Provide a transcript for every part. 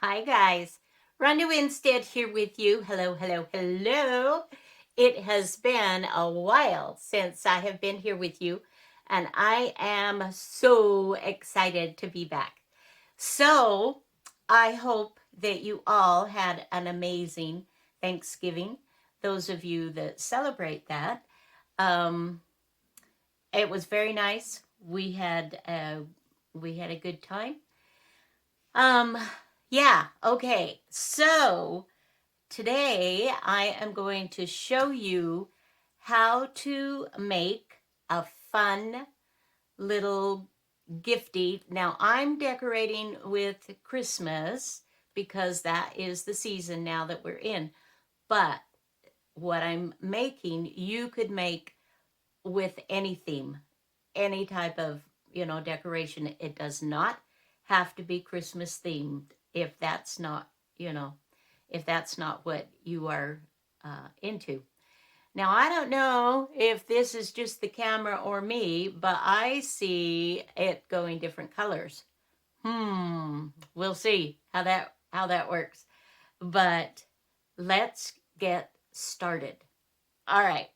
Hi guys, Ronda Winstead here with you. Hello, hello, hello. It has been a while since I have been here with you, and I am so excited to be back. So, I hope that you all had an amazing Thanksgiving. Those of you that celebrate that, um, it was very nice. We had a good time. Um, yeah, okay. So today I am going to show you how to make a fun little gifty. Now I'm decorating with Christmas because that is the season now that we're in. But what I'm making, you could make with any theme, any type of, decoration. It does not have to be Christmas themed if that's not, you know, if that's not what you are into. Now, I don't know if this is just the camera or me, but I see it going different colors. We'll see how that works. But let's get started. All right.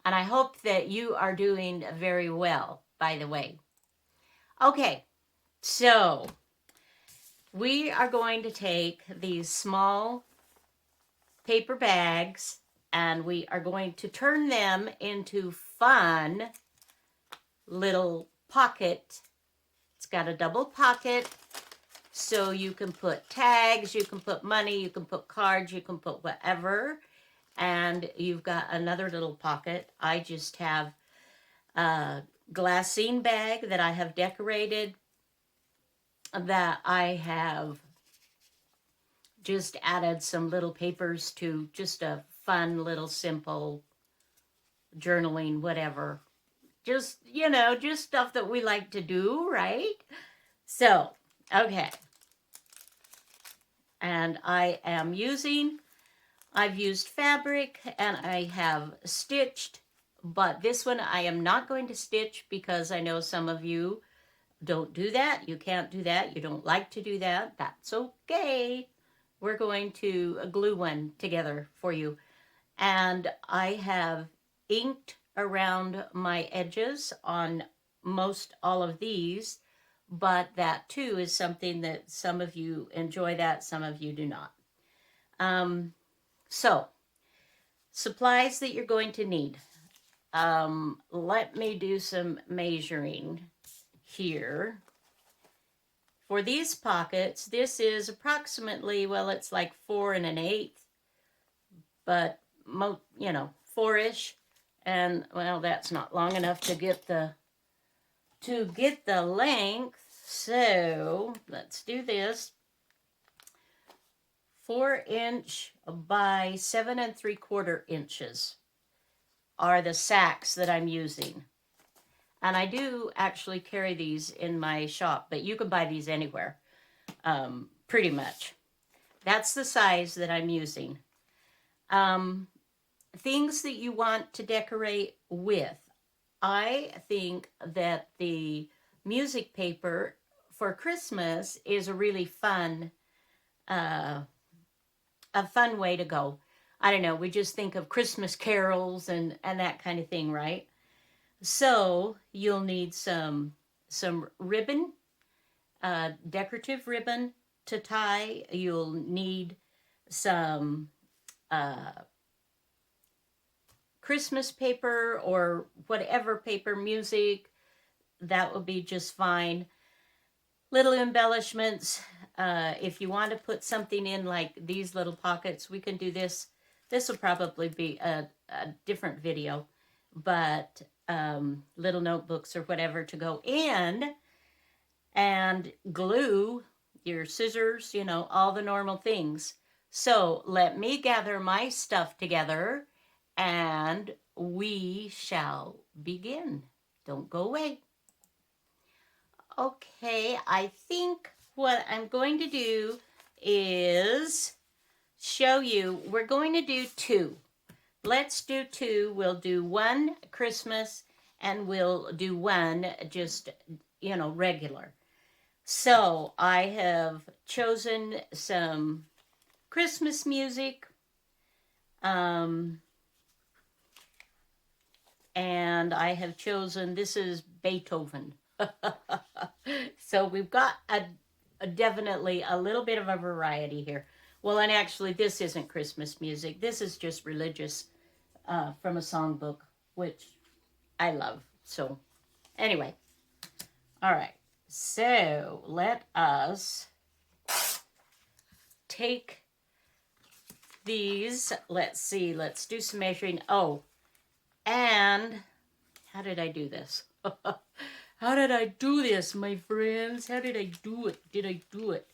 And I hope that you are doing very well, by the way. Okay, so we are going to take these small paper bags and we are going to turn them into fun little pocket. It's got a double pocket, so you can put tags, you can put money, you can put cards, you can put whatever. And you've got another little pocket. I just have a glassine bag that I have decorated, that I have just added some little papers to, just a fun little simple journaling, whatever. Just stuff that we like to do, right? So, okay. And I've used fabric and I have stitched, but this one I am not going to stitch because I know some of you don't do that. You can't do that. You don't like to do that. That's okay. We're going to glue one together for you. And I have inked around my edges on most all of these, but that too is something that some of you enjoy, that some of you do not. So, supplies that you're going to need. Let me do some measuring here. For these pockets, this is approximately, well, it's like 4 1/8, but 4-ish. And well, that's not long enough to get the length. So let's do this. 4-inch by 7 3/4 inches are the sacks that I'm using. And I do actually carry these in my shop, but you can buy these anywhere, pretty much. That's the size that I'm using. Things that you want to decorate with. I think that the music paper for Christmas is a really fun, a fun way to go. I don't know, we just think of Christmas carols and that kind of thing, right? So you'll need some ribbon, decorative ribbon to tie. You'll need some Christmas paper or whatever paper, music, that would be just fine. Little embellishments. If you want to put something in like these little pockets, we can do this. This will probably be a different video, but little notebooks or whatever to go in, and glue, your scissors, all the normal things. So let me gather my stuff together and we shall begin. Don't go away. Okay, I think what I'm going to do is show you, we're going to do two. Let's do two. We'll do one Christmas and we'll do one just, regular. So I have chosen some Christmas music, and I have chosen, this is Beethoven. So we've got a definitely a little bit of a variety here. Well, and actually, this isn't Christmas music. This is just religious from a songbook, which I love. So, anyway, all right. So, let us take these. Let's see. Let's do some measuring. Oh, and how did I do this? How did I do this, my friends? How did I do it? Did I do it?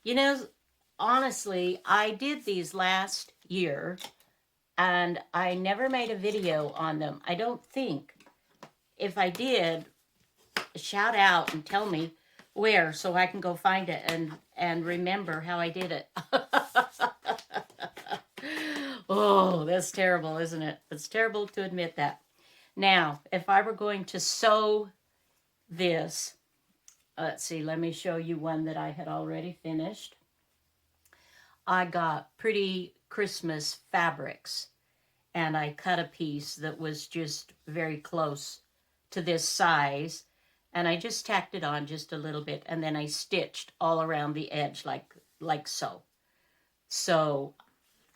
You know, honestly, I did these last year and I never made a video on them. I don't think. If I did, shout out and tell me where so I can go find it and remember how I did it. Oh, that's terrible, isn't it? It's terrible to admit that. Now, if I were going to sew this, let's see, let me show you one that I had already finished. I got pretty Christmas fabrics and I cut a piece that was just very close to this size and I just tacked it on just a little bit and then I stitched all around the edge like so. So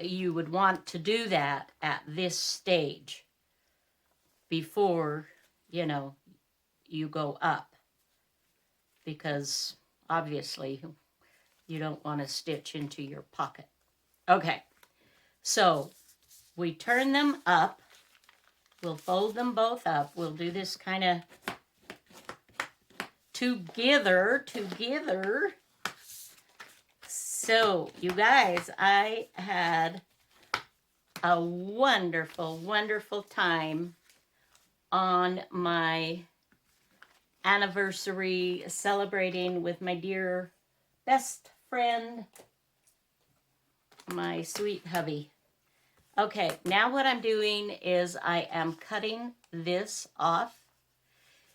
you would want to do that at this stage before, you know, you go up because obviously you don't want to stitch into your pocket. Okay, so we turn them up. We'll fold them both up. We'll do this kind of together. So, you guys, I had a wonderful, wonderful time on my anniversary celebrating with my dear best friend, my sweet hubby. Okay, now what I'm doing is I am cutting this off.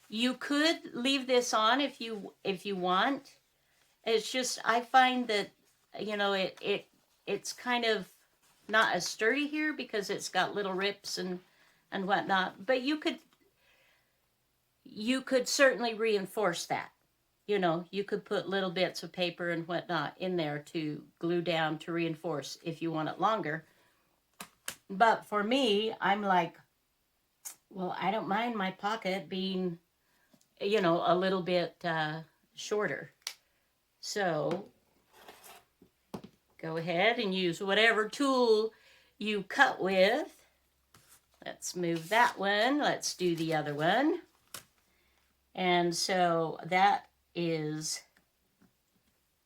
You could leave this on if you want. It's just I find that you know it's kind of not as sturdy here because it's got little rips and whatnot. But you could certainly reinforce that. You know, you could put little bits of paper and whatnot in there to glue down to reinforce if you want it longer. But for me, I'm like, well, I don't mind my pocket being, you know, a little bit shorter. So go ahead and use whatever tool you cut with. Let's move that one. Let's do the other one. And so that is,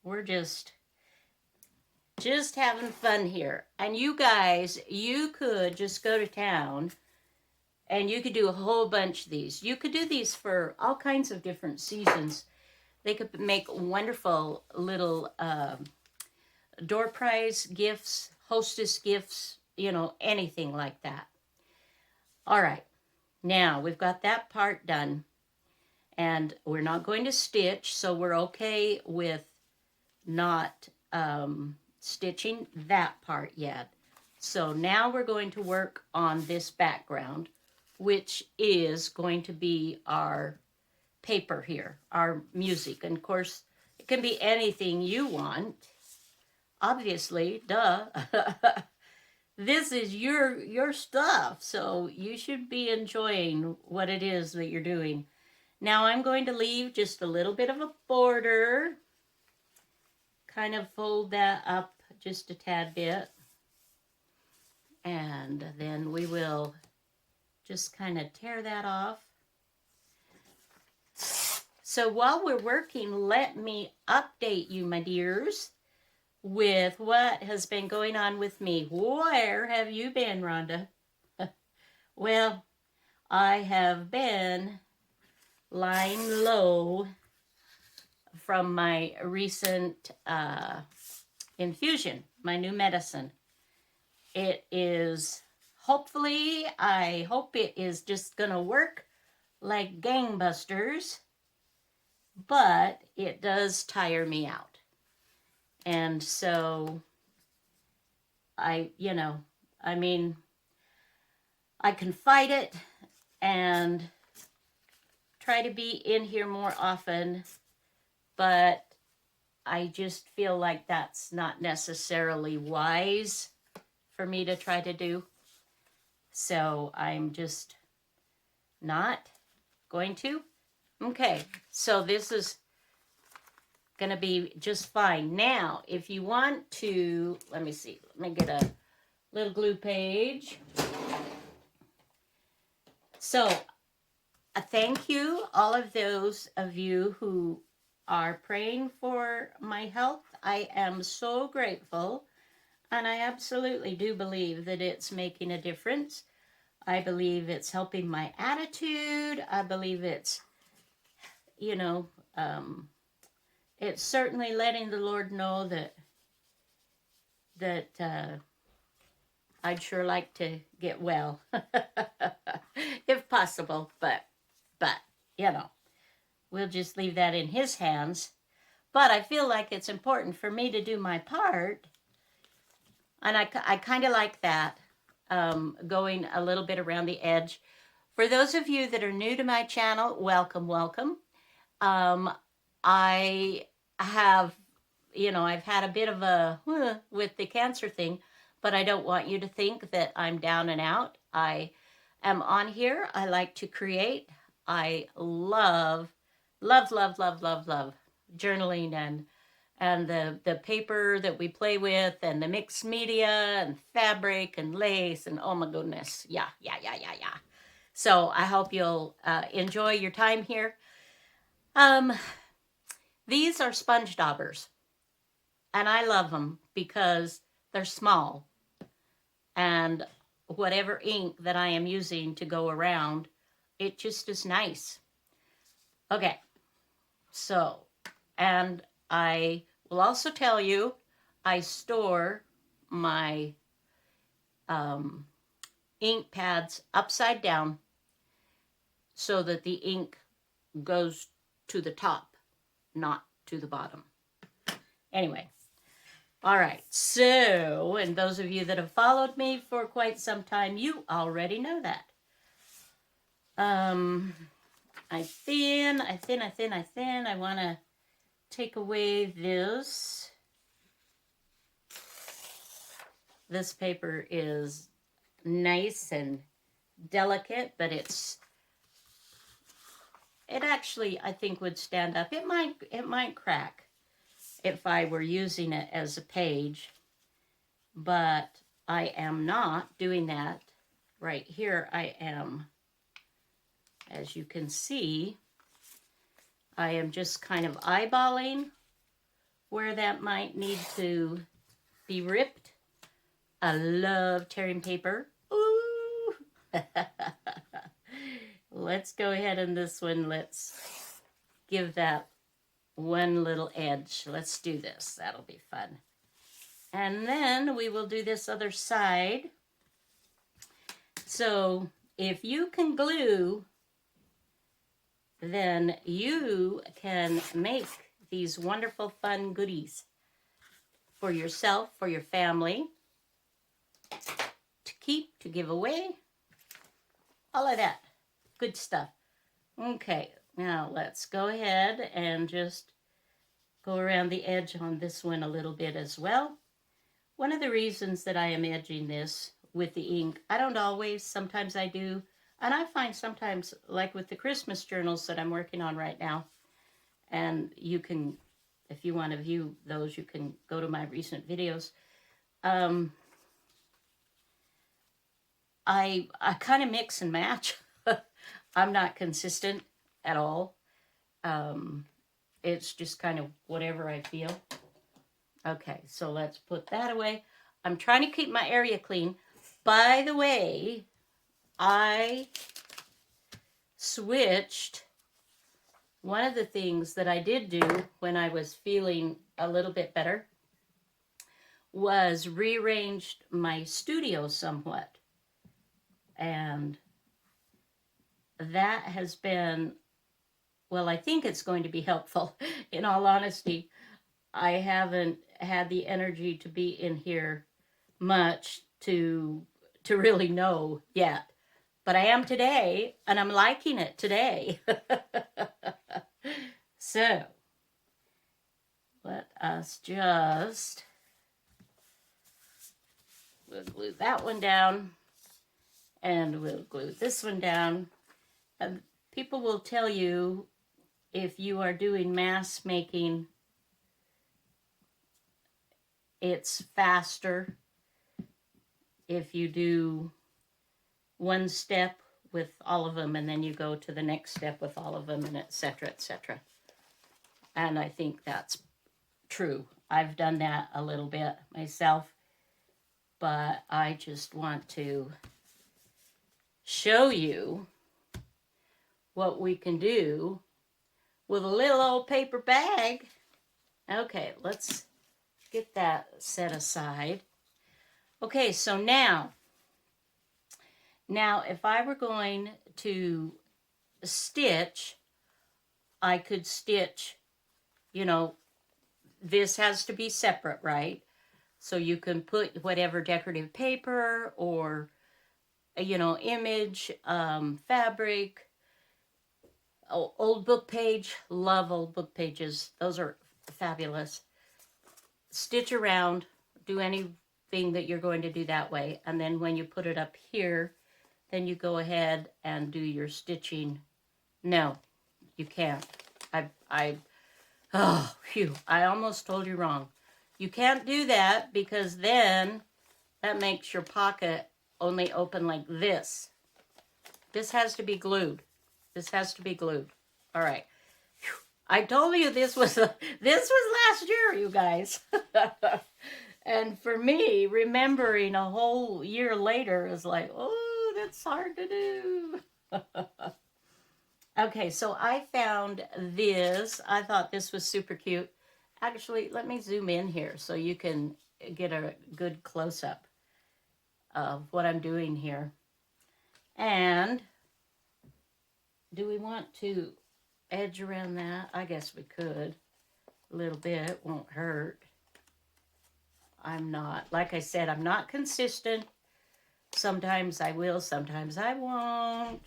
we're just having fun here. And you guys, you could just go to town and you could do a whole bunch of these. You could do these for all kinds of different seasons. They could make wonderful little door prize gifts, hostess gifts, you know, anything like that. All right, now we've got that part done. And we're not going to stitch, so we're okay with not stitching that part yet. So now we're going to work on this background, which is going to be our paper here, our music. And of course, it can be anything you want. Obviously, duh. This is your stuff, so you should be enjoying what it is that you're doing. Now I'm going to leave just a little bit of a border. Kind of fold that up just a tad bit. And then we will just kind of tear that off. So while we're working, let me update you, my dears, with what has been going on with me. Where have you been, Rhonda? Well, I have been lying low from my recent infusion, my new medicine. It is, hopefully, I hope it is just going to work like gangbusters. but it does tire me out. And so I mean, I can fight it and try to be in here more often, but I just feel like that's not necessarily wise for me to try to do. So I'm just not going to. Okay, so this is going to be just fine. Now, if you want to, let me see, let me get a little glue page. So, thank you, all of those of you who are praying for my health. I am so grateful, and I absolutely do believe that it's making a difference. I believe it's helping my attitude. I believe it's, you know, it's certainly letting the Lord know that I'd sure like to get well, if possible. But we'll just leave that in His hands. But I feel like it's important for me to do my part, and I kind of like that, going a little bit around the edge. For those of you that are new to my channel, welcome, welcome. I have, I've had a bit of a with the cancer thing, but I don't want you to think that I'm down and out. I am on here. I like to create. I love, love, love, love, love, love journaling and the paper that we play with and the mixed media and fabric and lace and oh my goodness. Yeah. So I hope you'll enjoy your time here. These are sponge daubers, and I love them because they're small, and whatever ink that I am using to go around, it just is nice. Okay, so, and I will also tell you, I store my ink pads upside down so that the ink goes to the top, not to the bottom. Anyway, all right, so, and those of you that have followed me for quite some time, you already know that. I thin. I want to take away this. This paper is nice and delicate, but it actually, I think, would stand up. It might crack if I were using it as a page, but I am not doing that. Right here I am, as you can see, I am just kind of eyeballing where that might need to be ripped. I love tearing paper. Ooh! Let's go ahead and this one, let's give that one little edge. Let's do this. That'll be fun. And then we will do this other side. So if you can glue, then you can make these wonderful fun goodies for yourself, for your family, to keep, to give away, all of that good stuff. Okay, now let's go ahead and just go around the edge on this one a little bit as well. One of the reasons that I am edging this with the ink, I don't always, sometimes I do, and I find sometimes, like with the Christmas journals that I'm working on right now, and you can, if you want to view those, you can go to my recent videos. I kind of mix and match. I'm not consistent at all. It's just kind of whatever I feel. Okay, so let's put that away. I'm trying to keep my area clean. By the way, I switched. One of the things that I did do when I was feeling a little bit better was rearranged my studio somewhat. And that has been well, I think it's going to be helpful. In all honesty, I haven't had the energy to be in here much to really know yet. But I am today, and I'm liking it today. So, let us just, we'll glue that one down, and we'll glue this one down. And people will tell you if you are doing mass making, it's faster if you do one step with all of them and then you go to the next step with all of them, and etc., etc. And I think that's true. I've done that a little bit myself, but I just want to show you what we can do with a little old paper bag. Okay, let's get that set aside. Okay, so now if I were going to stitch, I could stitch, you know, this has to be separate, right? So you can put whatever decorative paper or, you know, image, fabric, old book page. Love old book pages. Those are fabulous. Stitch around, do anything that you're going to do that way. And then when you put it up here, then you go ahead and do your stitching. No, you can't. Oh, phew, I almost told you wrong. You can't do that because then that makes your pocket only open like this. This has to be glued. This has to be glued. All right. Whew. I told you this was last year, you guys. And for me, remembering a whole year later is like, oh, that's hard to do. Okay, so I found this. I thought this was super cute. Actually, let me zoom in here so you can get a good close-up of what I'm doing here. And do we want to edge around that? I guess we could. A little bit, won't hurt. I'm not, like I said, I'm not consistent. Sometimes I will, sometimes I won't.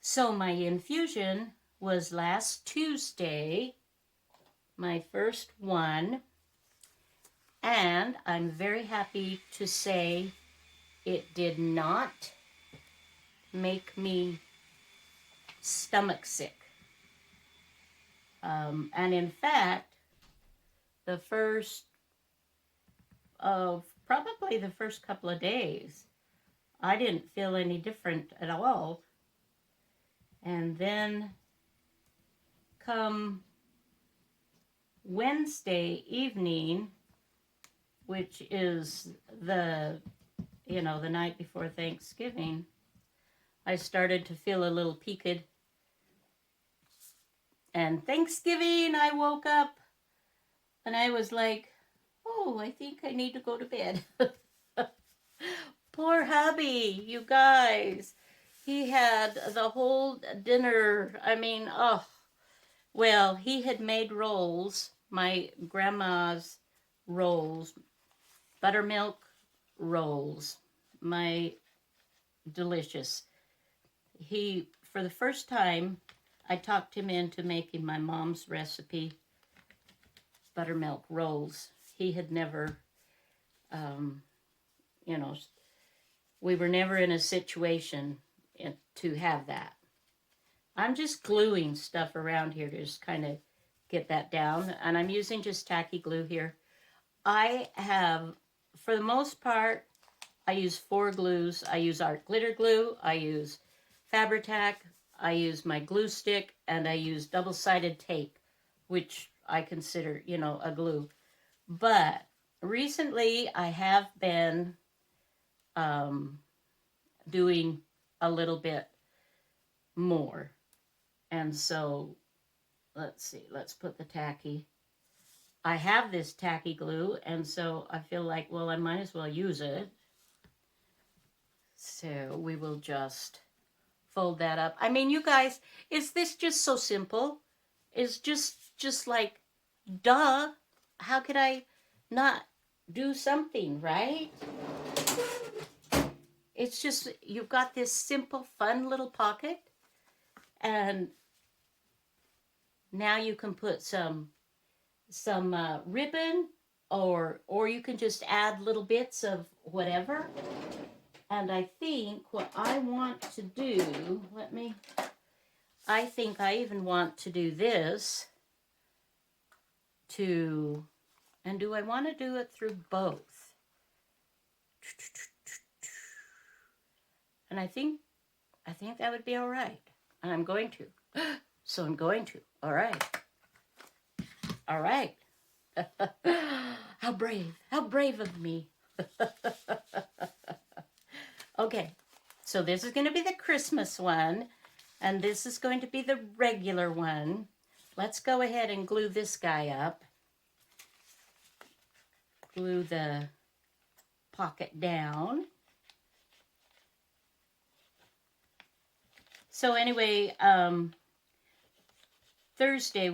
So my infusion was last Tuesday, my first one, and I'm very happy to say it did not make me stomach sick. And in fact, probably the first couple of days, I didn't feel any different at all. And then come Wednesday evening, which is the night before Thanksgiving, I started to feel a little peaked. And Thanksgiving, I woke up and I was like, oh, I think I need to go to bed. Poor hubby, you guys. He had the whole dinner. I mean, oh, well, he had made rolls, my grandma's rolls, buttermilk rolls, my delicious. For the first time, I talked him into making my mom's recipe, buttermilk rolls. He had never, we were never in a situation to have that. I'm just gluing stuff around here to just kind of get that down. And I'm using just tacky glue here. I have, for the most part, I use 4 glues. I use art glitter glue. I use Fabri-Tac. I use my glue stick. And I use double-sided tape, which I consider, a glue. But recently I have been doing a little bit more. And so, let's see, let's put the tacky. I have this tacky glue, and so I feel like, well, I might as well use it. So we will just fold that up. I mean, you guys, is this just so simple? Is just like, duh. How could I not do something, right? It's just, you've got this simple, fun little pocket, and now you can put some ribbon, or you can just add little bits of whatever. And I think what I want to do, I think I even want to do this and do I want to do it through both? And I think that would be all right. And I'm going to. So I'm going to. All right. All right. How brave of me. Okay, so this is going to be the Christmas one, and this is going to be the regular one. Let's go ahead and glue this guy up. Glue the pocket down. So anyway, Thursday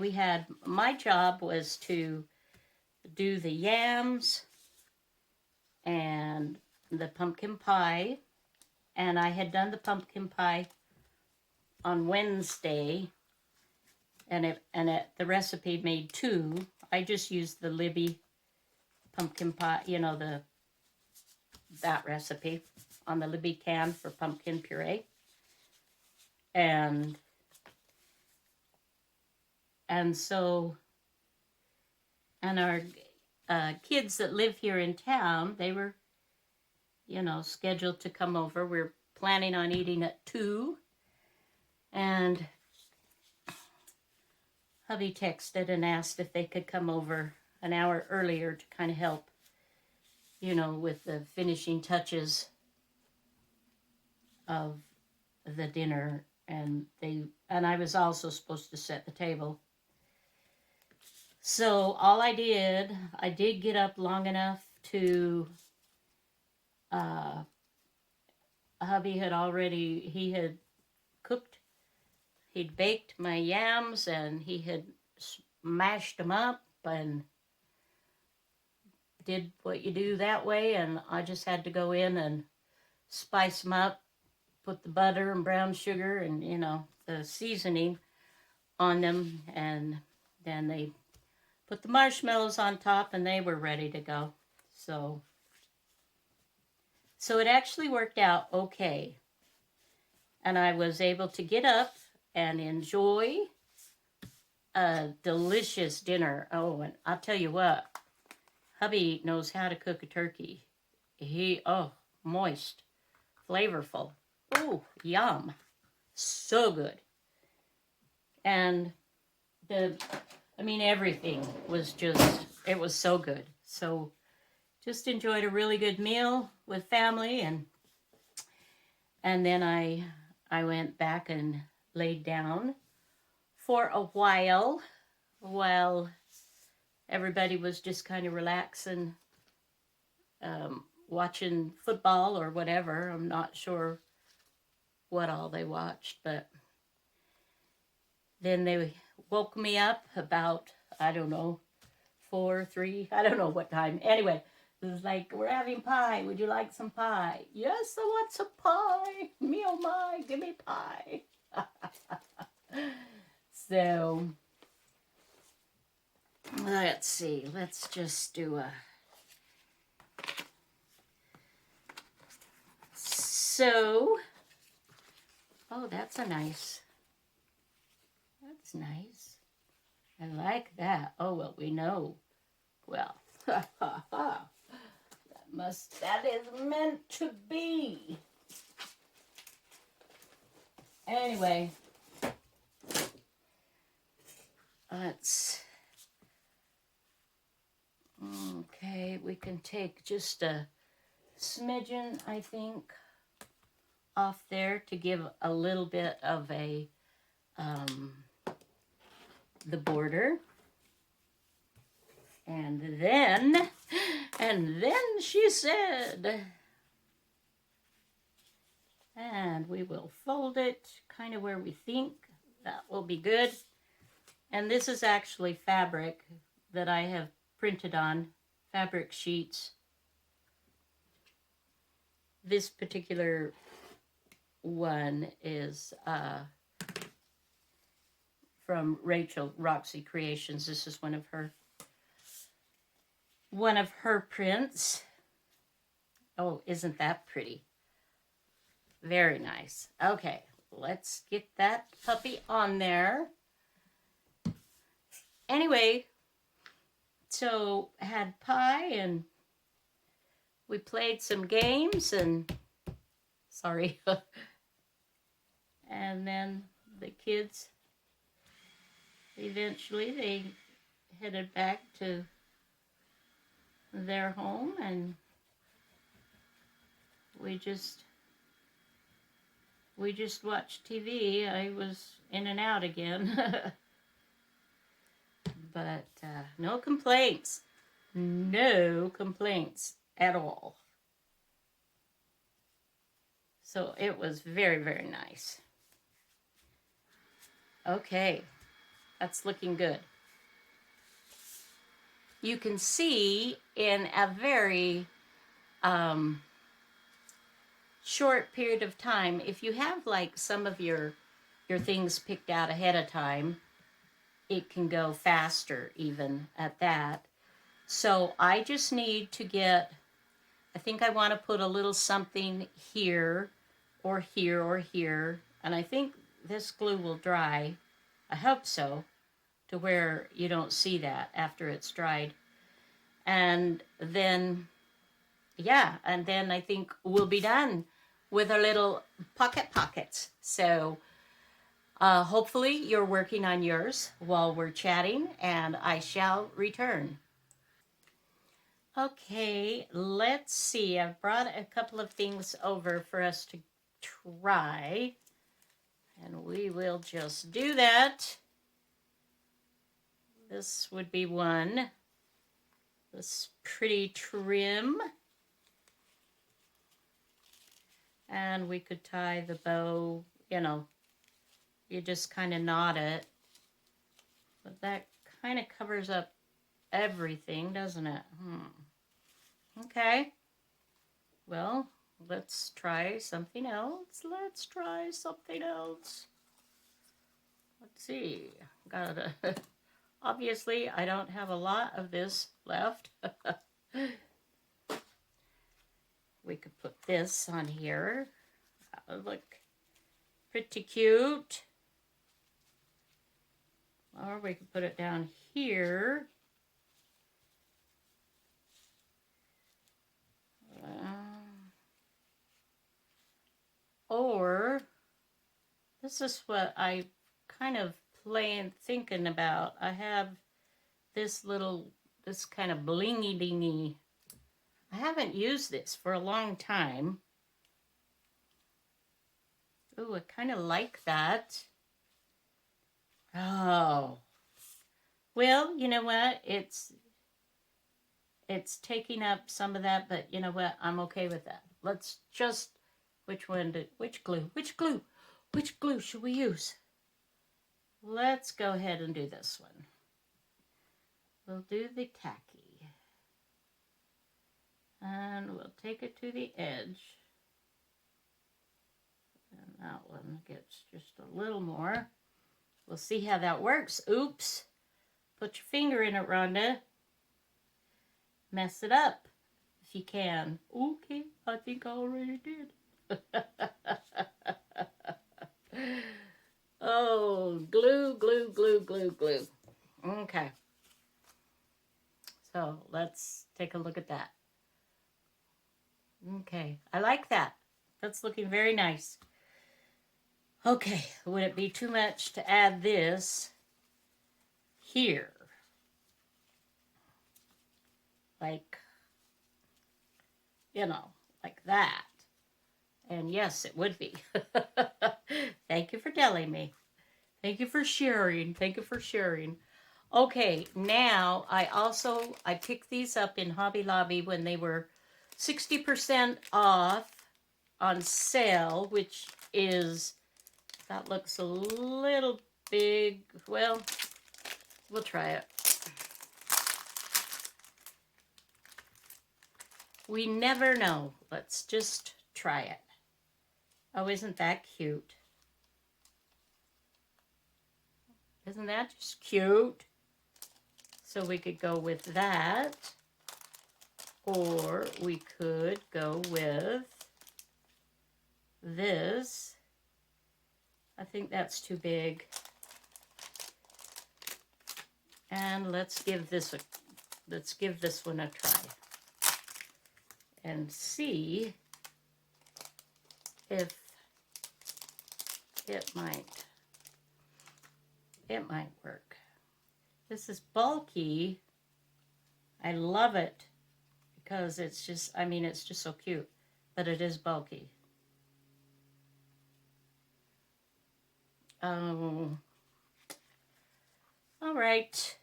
my job was to do the yams and the pumpkin pie. And I had done the pumpkin pie on Wednesday, and the recipe made 2. I just used the Libby pumpkin pie, that recipe on the Libby can for pumpkin puree. And our kids that live here in town, they were scheduled to come over. We're planning on eating at 2. And hubby texted and asked if they could come over an hour earlier to kind of help, with the finishing touches of the dinner. And I was also supposed to set the table. So all I did get up long enough to hubby he had cooked, he'd baked my yams, and he had mashed them up and did what you do that way, and I just had to go in and spice them up, put the butter and brown sugar and, the seasoning on them, and then they put the marshmallows on top, and they were ready to go. So it actually worked out okay. And I was able to get up and enjoy a delicious dinner. Oh, and I'll tell you what, hubby knows how to cook a turkey. Moist, flavorful. Oh, yum. So good. And everything was it was so good. So just enjoyed a really good meal with family, and then I went back and laid down for a while everybody was just kind of relaxing, watching football or whatever. I'm not sure what all they watched, but then they woke me up about, I don't know, 4, 3, I don't know what time. Anyway, it was like, we're having pie. Would you like some pie? Yes, I want some pie. Me oh my, give me pie. So, let's see. Let's just do a... So, oh, that's nice. I like that. Oh, well, we know. Well, that is meant to be. Anyway, okay, we can take just a smidgen, I think, off there to give a little bit of the border. And then she said, And we will fold it kind of where we think that will be good. And this is actually fabric that I have printed on, fabric sheets. This particular one is from Rachel Roxy Creations. This is one of her prints. Oh, isn't that pretty? Very nice. Okay, let's get that puppy on there. Anyway, so had pie and we played some games and sorry. And then the kids eventually they headed back to their home and we just watched TV. I was in and out again. But no complaints. No complaints at all. So it was very, very nice. Okay, that's looking good. You can see in a very short period of time, if you have like some of your things picked out ahead of time, it can go faster even at that. So I just need to get, I think I want to put a little something here or here or here. And I think this glue will dry. I hope so, to where you don't see that after it's dried. And then, yeah, and then I think we'll be done with our little pockets. So hopefully you're working on yours while we're chatting, and I shall return. Okay, let's see. I've brought a couple of things over for us to try, and we will just do that. This would be one. This pretty trim. And we could tie the bow, you know, you just kind of knot it. But that kind of covers up everything, doesn't it? Okay. Well, let's try something else. Let's see. Gotta. Obviously, I don't have a lot of this left. We could put this on here. That would look pretty cute. Or we could put it down here. Or this is what I kind of thinking about. I have this kind of blingy dingy. I haven't used this for a long time. Ooh, I kind of like that. Oh. Well, you know what? It's taking up some of that, but you know what? I'm okay with that. Let's just, which glue should we use? Let's go ahead and do this one. We'll do the tacky. And we'll take it to the edge. And that one gets just a little more. We'll see how that works. Oops. Put your finger in it, Rhonda. Mess it up if you can. Okay, I think I already did. Oh, glue. Okay. So let's take a look at that. Okay, I like that. That's looking very nice. Okay, would it be too much to add this here? Like, you know, like that. And yes, it would be. Thank you for telling me. Thank you for sharing. Okay, now I picked these up in Hobby Lobby when they were 60% off on sale, which is, that looks a little big. Well, we'll try it. We never know. Let's just try it. Oh, isn't that cute? Isn't that just cute? So we could go with that. Or we could go with this. I think that's too big. And let's give this one a try. And see if it might work. This is bulky. I love it because it's just, I mean, it's just so cute, but it is bulky. Oh, all right.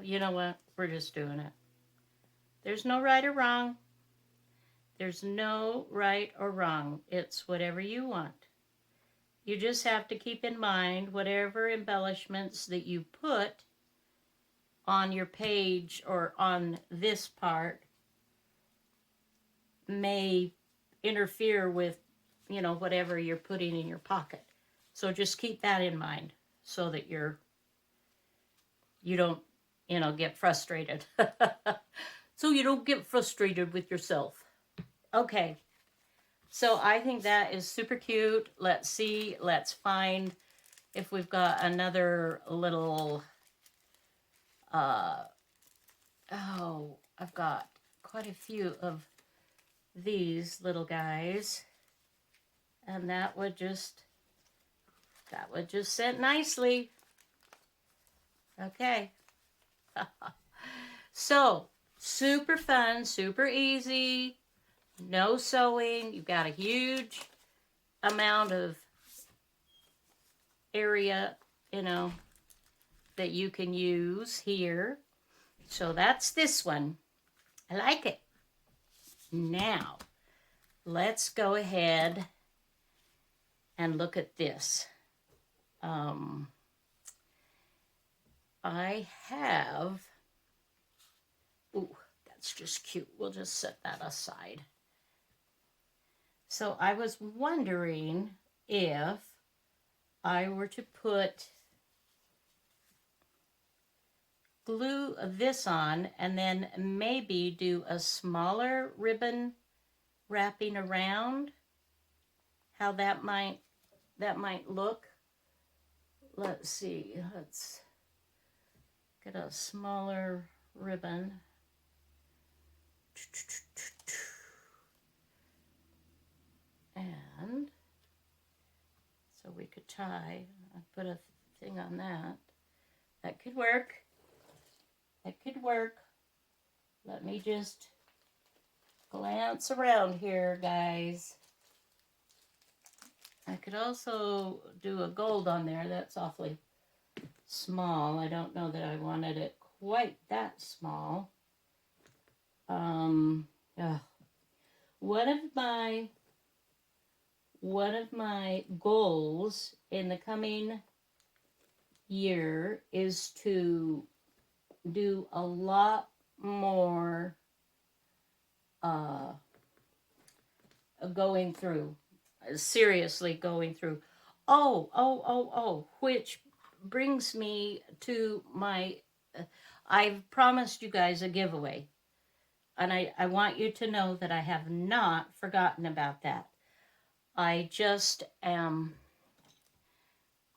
You know what? We're just doing it. There's no right or wrong. There's no right or wrong. It's whatever you want. You just have to keep in mind whatever embellishments that you put on your page or on this part may interfere with, you know, whatever you're putting in your pocket. So just keep that in mind so that you don't, you know, get frustrated. So you don't get frustrated with yourself. Okay. So I think that is super cute. Let's see. Let's find if we've got another little, oh, I've got quite a few of these little guys. And that would just sit nicely. Okay. So, super fun, super easy, no sewing. You've got a huge amount of area, you know, that you can use here. So that's this one. I like it. Now, let's go ahead and look at this. I have, ooh, that's just cute. We'll just set that aside. So I was wondering if I were to glue this on and then maybe do a smaller ribbon wrapping around, how that might look. Let's see, let's get a smaller ribbon. And so we could tie, I put a thing on that. That could work. That could work. Let me just glance around here, guys. I could also do a gold on there. That's awfully small. I don't know that I wanted it quite that small. One of my goals in the coming year is to do a lot more going through, seriously going through. Which brings me to my, I've promised you guys a giveaway. And I want you to know that I have not forgotten about that. I just am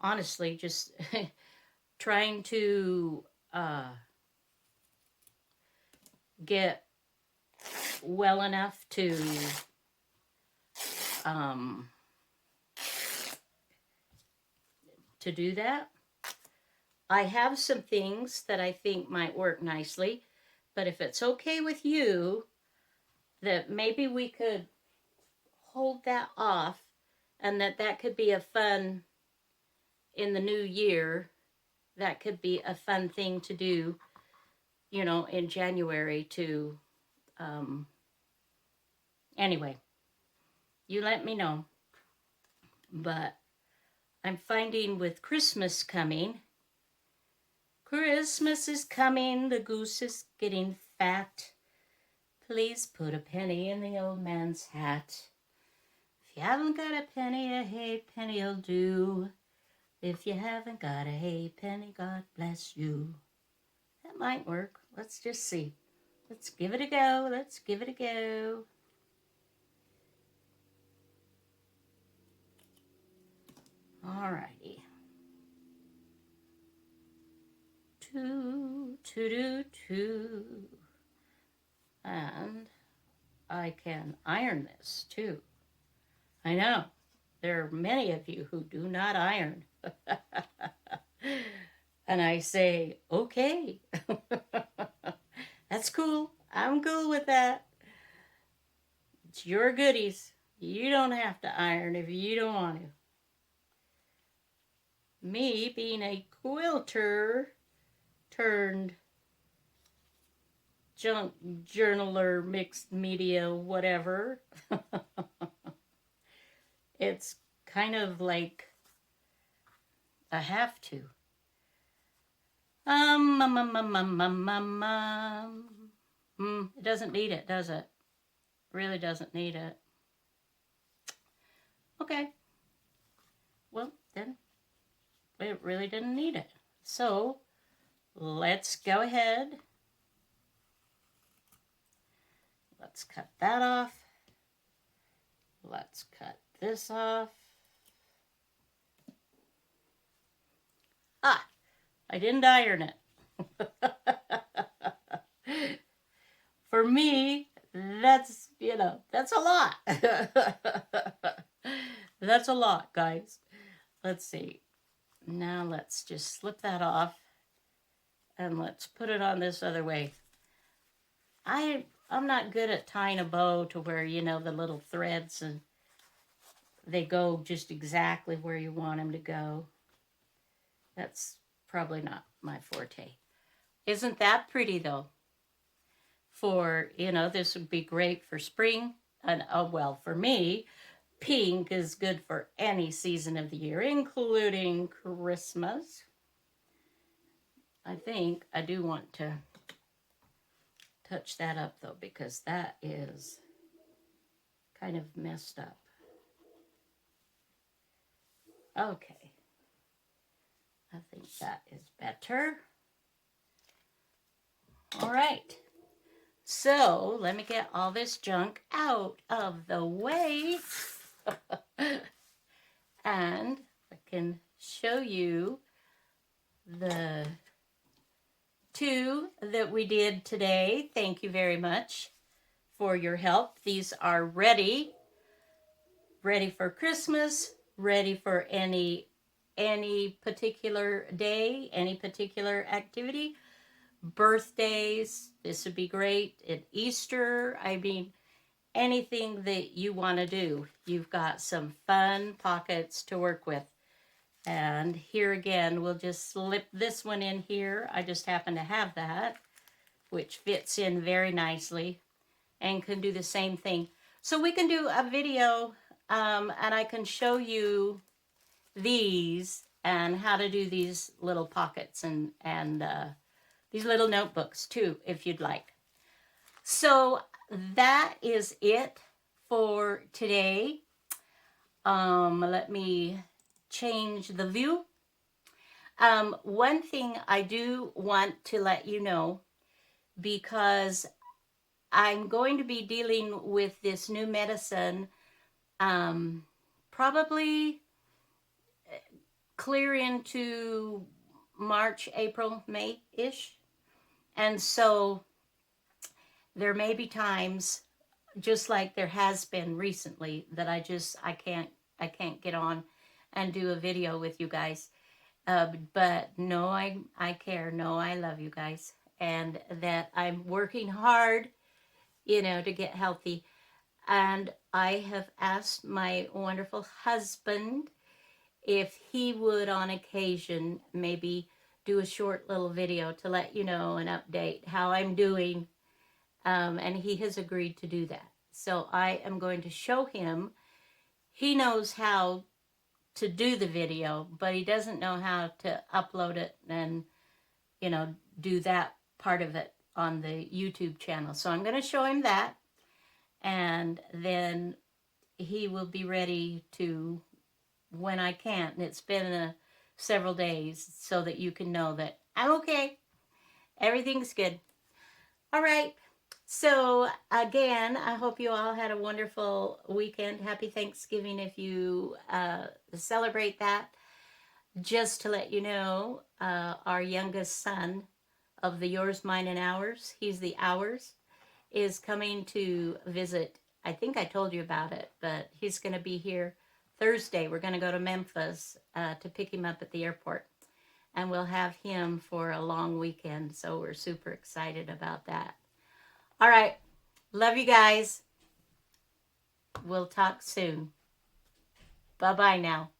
honestly just trying to get well enough to do that. I have some things that I think might work nicely, but if it's okay with you, that maybe we could hold that off, and that could be a fun, in the new year, that could be a fun thing to do. you know, in January to, anyway, you let me know. But I'm finding with Christmas coming, Christmas is coming, the goose is getting fat. Please put a penny in the old man's hat. If you haven't got a penny, a halfpenny'll do. If you haven't got a halfpenny, God bless you. That might work. Let's just see. Let's give it a go. Let's give it a go. Alrighty. Two. And I can iron this too. I know. There are many of you who do not iron. And I say, okay. That's cool. I'm cool with that. It's your goodies. You don't have to iron if you don't want to. Me being a quilter turned junk journaler, mixed media, whatever. It's kind of like I have to. It doesn't need it, does it? Really doesn't need it. Okay. Well, then it really didn't need it. So let's go ahead. Let's cut that off. Let's cut this off. Ah, I didn't iron it. For me, that's, you know, that's a lot. That's a lot, guys. Let's see. Now let's just slip that off and let's put it on this other way. I'm not good at tying a bow to where, you know, the little threads and they go just exactly where you want them to go. That's probably not my forte. Isn't that pretty though? For, you know, this would be great for spring. And, well, for me, pink is good for any season of the year, including Christmas. I think I do want to touch that up, though, because that is kind of messed up. Okay. I think that is better. All right. So let me get all this junk out of the way. And I can show you the two that we did today. Thank you very much for your help. These are ready for Christmas, ready for any particular day, any particular activity. Birthdays, this would be great. At Easter, I mean, anything that you want to do. You've got some fun pockets to work with. And here again, we'll just slip this one in here. I just happen to have that, which fits in very nicely and can do the same thing. So we can do a video and I can show you these and how to do these little pockets and these little notebooks too, if you'd like. So that is it for today. Let me change the view. One thing I do want to let you know, because I'm going to be dealing with this new medicine probably clear into March, April, May-ish. And so there may be times, just like there has been recently, that I can't get on and do a video with you guys. But no, I care. No, I love you guys. And that I'm working hard, you know, to get healthy. And I have asked my wonderful husband if he would on occasion maybe do a short little video to let you know and update how I'm doing. And he has agreed to do that. So I am going to show him. He knows how to do the video, but he doesn't know how to upload it and, do that part of it on the YouTube channel. So I'm going to show him that, and then he will be ready to when I can. And it's been several days so that you can know that I'm okay. Everything's good. All right. So again, I hope you all had a wonderful weekend. Happy Thanksgiving if you celebrate that. Just to let you know, our youngest son of the Yours, Mine, and Ours, he's the Ours, is coming to visit. I think I told you about it, but he's going to be here Thursday. We're going to go to Memphis to pick him up at the airport. And we'll have him for a long weekend, so we're super excited about that. All right. Love you guys. We'll talk soon. Bye-bye now.